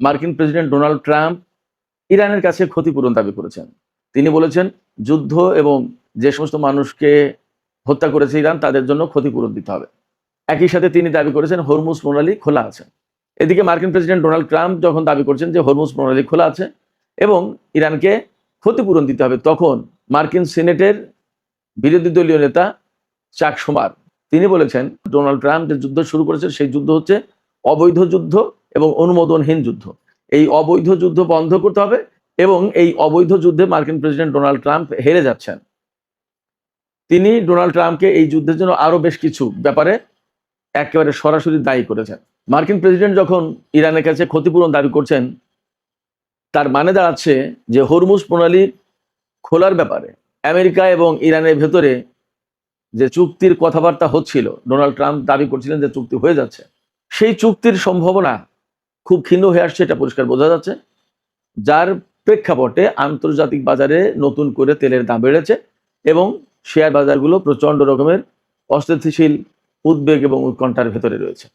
মার্কিন president Donald Trump ইরানের কাছে ক্ষতিপূরণ দাবি করেছেন। তিনি বলেছেন, যুদ্ধ এবং যে সমস্ত মানুষকে হত্যা করেছে ইরান তাদের জন্য ক্ষতিপূরণ দিতে হবে। একই সাথে তিনি দাবি করেছেন হরমুজ প্রণালী খোলা আছে। এদিকে মার্কিন প্রেসিডেন্ট ডোনাল্ড ট্রাম্প যখন দাবি করছেন যে হরমুজ প্রণালী খোলা আছে এবং ইরানকে ক্ষতিপূরণ দিতে হবে, তখন মার্কিন সিনেটের বিরোধী দলীয় নেতা চাক শুমার তিনি বলেছেন, ডোনাল্ড ট্রাম্প যে যুদ্ধ শুরু করেছে সেই যুদ্ধ হচ্ছে অবৈধ যুদ্ধ এবং অনুমোদনহীন যুদ্ধ। এই অবৈধ যুদ্ধ বন্ধ করতে হবে এবং এই অবৈধ যুদ্ধে মার্কিন প্রেসিডেন্ট ডোনাল্ড ট্রাম্প হেরে যাচ্ছেন। তিনি ডোনাল্ড ট্রাম্পকে এই যুদ্ধের জন্য আরো বেশ কিছু ব্যাপারে একেবারে সরাসরি দায়ী করেছেন। মার্কিন প্রেসিডেন্ট যখন ইরানের কাছে ক্ষতিপূরণ দাবি করছেন, তার মানে দাঁড়াচ্ছে যে হরমুজ প্রণালী খোলার ব্যাপারে আমেরিকা এবং ইরানের ভেতরে যে চুক্তির কথাবার্তা হচ্ছিল, ডোনাল্ড ট্রাম্প দাবি করছিলেন যে চুক্তি হয়ে যাচ্ছে, সেই চুক্তির সম্ভাবনা খুব ক্ষীণ হয়ে আসছে, এটা পরিষ্কার বোঝা যাচ্ছে। যার প্রেক্ষাপটে আন্তর্জাতিক বাজারে নতুন করে তেলের দাম বেড়েছে এবং শেয়ার বাজারগুলো প্রচন্ড রকমের অস্থিতিশীল উদ্বেগ এবং উৎকণ্ঠার ভেতরে রয়েছে।